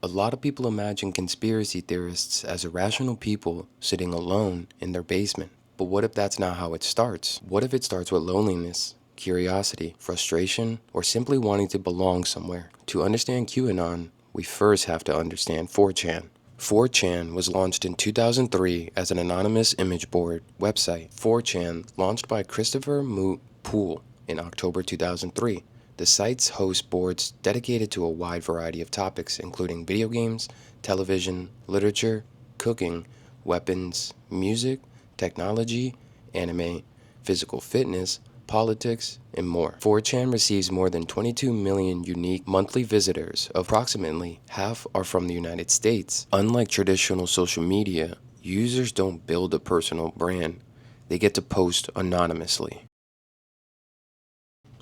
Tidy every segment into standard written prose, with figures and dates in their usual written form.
A lot of people imagine conspiracy theorists as irrational people sitting alone in their basement. But what if that's not how it starts? What if it starts with loneliness, curiosity, frustration, or simply wanting to belong somewhere? To understand QAnon, we first have to understand 4chan. 4chan was launched in 2003 as an anonymous image board website. 4chan, launched by Christopher Moot Poole in October 2003. The site's hosts boards dedicated to a wide variety of topics, including video games, television, literature, cooking, weapons, music, technology, anime, physical fitness, politics, and more. 4chan receives more than 22 million unique monthly visitors. Approximately half are from the United States. Unlike traditional social media, users don't build a personal brand. They get to post anonymously.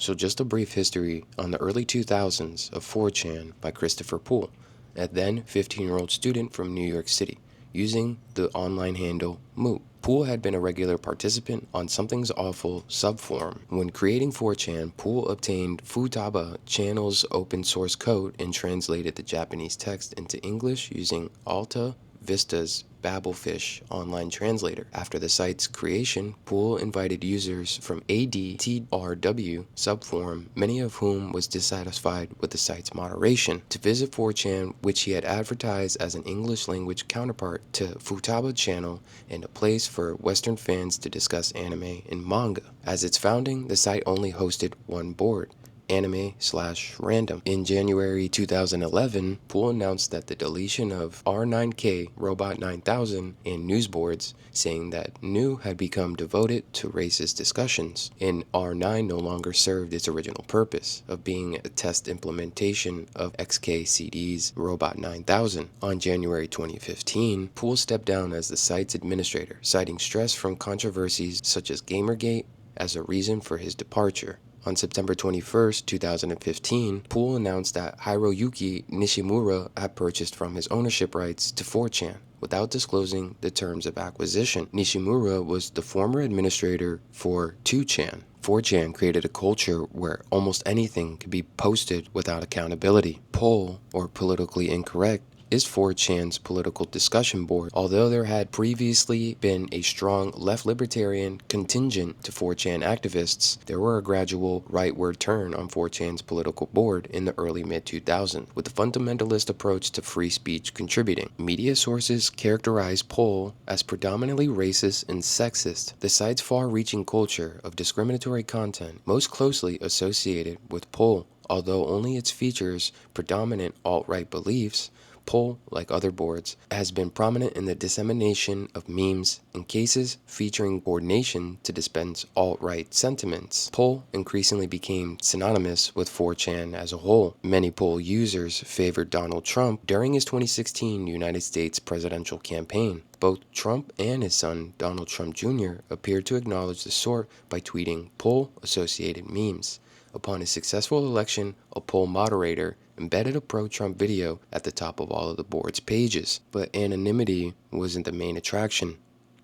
So just a brief history on the early 2000s of 4chan by Christopher Poole, a then 15-year-old student from New York City, using the online handle Moot. Poole had been a regular participant on Something's Awful subforum. When creating 4chan, Poole obtained Futaba channel's open source code and translated the Japanese text into English using Alta Vista's Babelfish online translator. After the site's creation, Poole invited users from ADTRW subforum, many of whom was dissatisfied with the site's moderation, to visit 4chan, which he had advertised as an English language counterpart to Futaba channel and a place for Western fans to discuss anime and manga. As its founding, the site only hosted one board, anime/random. In January 2011, Poole announced that the deletion of R9K Robot 9000 and newsboards, saying that New had become devoted to racist discussions, and R9 no longer served its original purpose of being a test implementation of XKCD's Robot 9000. On January 2015, Poole stepped down as the site's administrator, citing stress from controversies such as Gamergate as a reason for his departure. On September 21, 2015, Poole announced that Hiroyuki Nishimura had purchased from his ownership rights to 4chan, without disclosing the terms of acquisition. Nishimura was the former administrator for 2chan. 4chan created a culture where almost anything could be posted without accountability. Poll, or politically incorrect, is 4chan's political discussion board. Although there had previously been a strong left libertarian contingent to 4chan activists, there were a gradual rightward turn on 4chan's political board in the early mid-2000s, with the fundamentalist approach to free speech contributing. Media sources characterize Poll as predominantly racist and sexist. The site's far-reaching culture of discriminatory content most closely associated with Poll, although only its features predominant alt-right beliefs. Poll, like other boards, has been prominent in the dissemination of memes and cases featuring coordination to dispense alt-right sentiments. Poll increasingly became synonymous with 4chan as a whole. Many Poll users favored Donald Trump during his 2016 United States presidential campaign. Both Trump and his son, Donald Trump Jr., appeared to acknowledge the sort by tweeting Poll-associated memes. Upon his successful election, a Poll moderator embedded a pro-Trump video at the top of all of the board's pages. But anonymity wasn't the main attraction.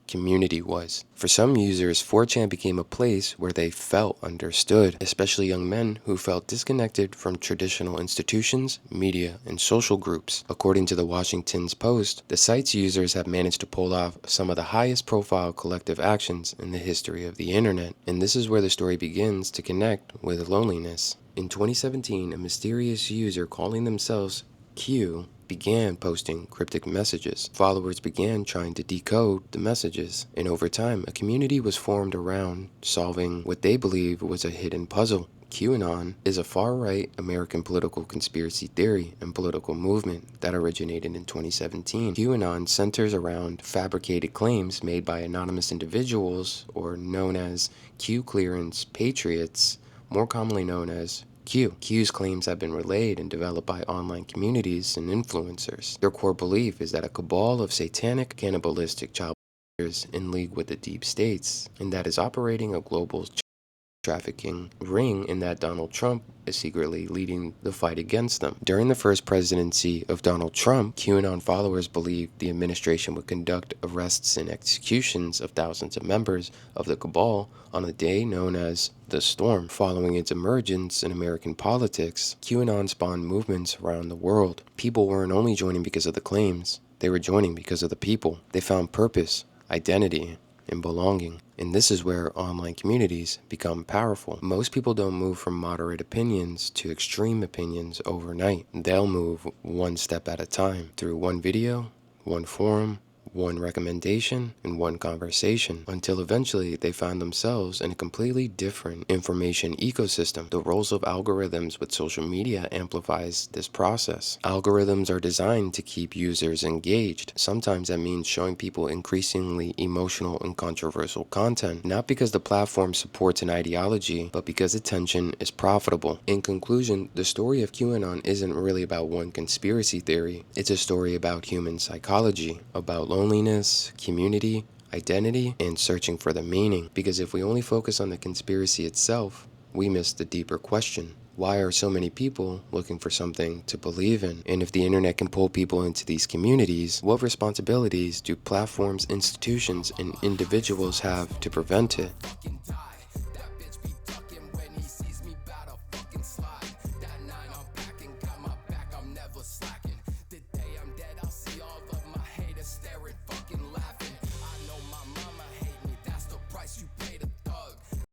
Community was. For some users, 4chan became a place where they felt understood, especially young men who felt disconnected from traditional institutions, media, and social groups. According to the Washington Post, the site's users have managed to pull off some of the highest profile collective actions in the history of the internet. And this is where the story begins to connect with loneliness. In 2017, a mysterious user calling themselves Q began posting cryptic messages. Followers began trying to decode the messages, and over time, a community was formed around solving what they believe was a hidden puzzle. QAnon is a far-right American political conspiracy theory and political movement that originated in 2017. QAnon centers around fabricated claims made by anonymous individuals, or known as Q clearance patriots, more commonly known as Q. Q's claims have been relayed and developed by online communities and influencers. Their core belief is that a cabal of satanic, cannibalistic child in league with the deep states, and that is operating a global trafficking ring and that Donald Trump is secretly leading the fight against them. During the first presidency of Donald Trump, QAnon followers believed the administration would conduct arrests and executions of thousands of members of the cabal on a day known as the Storm. Following its emergence in American politics, QAnon spawned movements around the world. People weren't only joining because of the claims, they were joining because of the people. They found purpose, identity, and belonging. And this is where online communities become powerful. Most people don't move from moderate opinions to extreme opinions overnight. They'll move one step at a time through one video, one forum, one recommendation, and one conversation, until eventually they find themselves in a completely different information ecosystem. The roles of algorithms with social media amplifies this process. Algorithms are designed to keep users engaged. Sometimes that means showing people increasingly emotional and controversial content, not because the platform supports an ideology, but because attention is profitable. In conclusion, the story of QAnon isn't really about one conspiracy theory. It's a story about human psychology, about loneliness, community, identity, and searching for the meaning. Because if we only focus on the conspiracy itself, we miss the deeper question. Why are so many people looking for something to believe in? And if the internet can pull people into these communities, what responsibilities do platforms, institutions, and individuals have to prevent it?